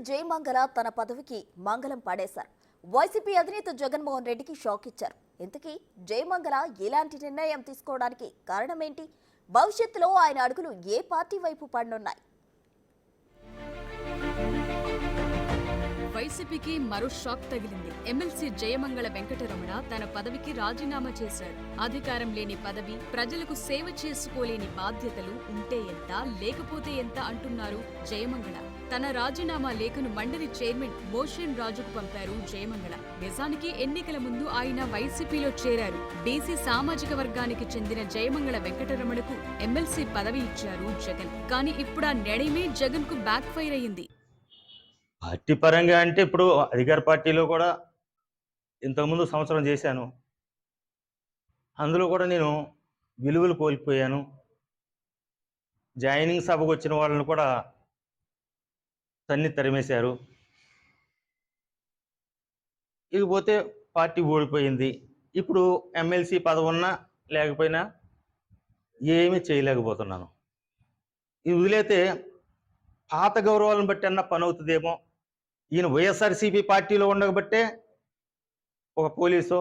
జయమంగళ తన పదవికి మంగళం పాడేశారు. వైసీపీ అధినేత జగన్మోహన్ రెడ్డికి షాక్ ఇచ్చారు. ఇంతకీ జయమంగళ ఇలాంటి నిర్ణయం తీసుకోవడానికి కారణమేంటి? భవిష్యత్తులో ఆయన అడుగులు ఏ పార్టీ వైపు పడనున్నాయి? వైసీపీకి మరో షాక్ తగిలింది. ఎమ్మెల్సీ జయమంగళ వెంకటరమణ తన పదవికి రాజీనామా చేశారు. అధికారం లేని పదవి, ప్రజలకు సేవ చేసుకోలేని బాధ్యతలు ఉంటే ఎంత, లేకపోతే ఎంత అంటున్నారు జయమంగళ. తన రాజీనామా లేఖను మండలి చైర్మన్ మోషన్ రాజుకు పంపారు జయమంగళ. నిజానికి ఎన్నికల ముందు ఆయన వైసీపీలో చేరారు. బీసీ సామాజిక వర్గానికి చెందిన జయమంగళ వెంకటరమణకు ఎమ్మెల్సీ పదవి ఇచ్చారు జగన్. కానీ ఇప్పుడు ఆ నిర్ణయమే జగన్ కు బ్యాక్ ఫైర్ అయ్యింది. పార్టీ పరంగా అంటే ఇప్పుడు అధికార పార్టీలో కూడా ఇంతకుముందు సంవత్సరం చేశాను. అందులో కూడా నేను విలువలు కోల్పోయాను. జాయినింగ్ సభకు వచ్చిన వాళ్ళని కూడా తన్ని తరిమేశారు. ఇకపోతే పార్టీ ఓడిపోయింది. ఇప్పుడు ఎమ్మెల్సీ పదవి ఉన్నా లేకపోయినా ఏమీ చేయలేకపోతున్నాను. ఇది వదిలేతే పాత గౌరవాలను బట్టి అన్న పని అవుతుందేమో. ఈయన వైఎస్ఆర్సీపీ పార్టీలో ఉండబట్టే ఒక పోలీసు,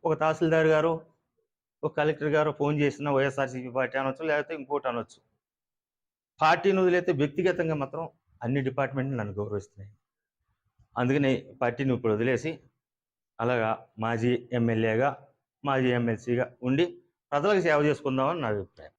ఒక తహసీల్దార్ గారు, ఒక కలెక్టర్ గారు ఫోన్ చేసిన వైఎస్ఆర్సీపీ పార్టీ అనొచ్చు, లేకపోతే ఇంకోటి అనొచ్చు. పార్టీని వదిలేతే వ్యక్తిగతంగా మాత్రం అన్ని డిపార్ట్మెంట్లు నన్ను గౌరవిస్తున్నాయి. అందుకని పార్టీని ఇప్పుడు వదిలేసి అలాగా మాజీ ఎమ్మెల్యేగా, మాజీ ఎమ్మెల్సీగా ఉండి ప్రజలకు సేవ చేసుకుందామని నా అభిప్రాయం.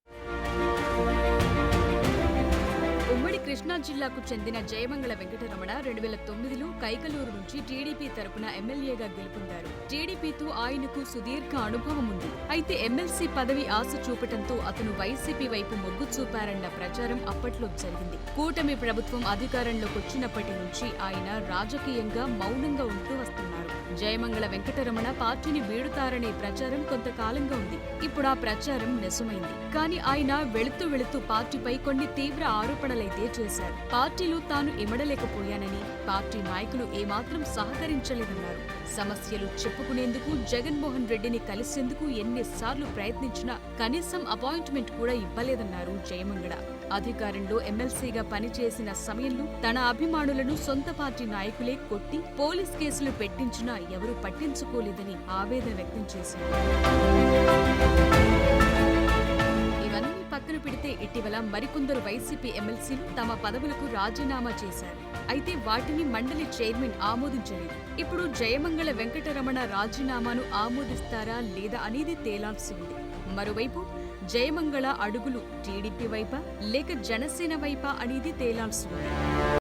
ఉమ్మడి కృష్ణా జిల్లాకు చెందిన జయమంగళ వెంకటరమణ 2009లో కైకలూరు నుంచి టీడీపీ తరపున ఎమ్మెల్యేగా గెలుపొందారు. టీడీపీతో ఆయనకు సుదీర్ఘ అనుభవం ఉంది. అయితే ఎమ్మెల్సీ పదవి ఆశ చూపటంతో అతను వైసీపీ వైపు మొగ్గు చూపారన్న ప్రచారం అప్పట్లో జరిగింది. కూటమి ప్రభుత్వం అధికారంలోకి వచ్చినప్పటి నుంచి ఆయన రాజకీయంగా మౌనంగా ఉంటూ వస్తున్నారు. జయమంగళ వెంకటరమణ పార్టీని వీడుతారనే ప్రచారం కొంతకాలంగా ఉంది. ఇప్పుడు ఆ ప్రచారం నిజమైంది. కానీ ఆయన వెళుతూ వెళుతూ పార్టీపై కొన్ని తీవ్ర ఆరోపణలైతే చేశారు. పార్టీలో తాను ఇమడలేకపోయానని, పార్టీ నాయకులు ఏమాత్రం సహకరించలేదన్నారు. సమస్యలు చెప్పుకునేందుకు జగన్మోహన్ రెడ్డిని కలిసేందుకు ఎన్నిసార్లు ప్రయత్నించినా కనీసం అపాయింట్మెంట్ కూడా ఇవ్వలేదన్నారు జయమంగళ. అధికారంలో ఎమ్మెల్సీగా పనిచేసిన సమయంలో తన అభిమానులను సొంత పార్టీ నాయకులే కొట్టి పోలీస్ కేసులు పెట్టించినా ఎవరూ పట్టించుకోలేదని ఆవేదన వ్యక్తం చేశారు. ఇవన్నీ పక్కన పెడితే ఇటీవల మరికొందరు వైసీపీ ఎమ్మెల్సీలు తమ పదవులకు రాజీనామా చేశారు. అయితే వాటిని మండలి చైర్మన్ ఆమోదించలేదు. ఇప్పుడు జయమంగళ వెంకటరమణ రాజీనామాను ఆమోదిస్తారా లేదా అనేది తేలాల్సి ఉంది. మరోవైపు జయమంగళ అడుగులు టీడీపీ వైపా లేక జనసేన వైపా అనేది తేలాల్సి ఉంది.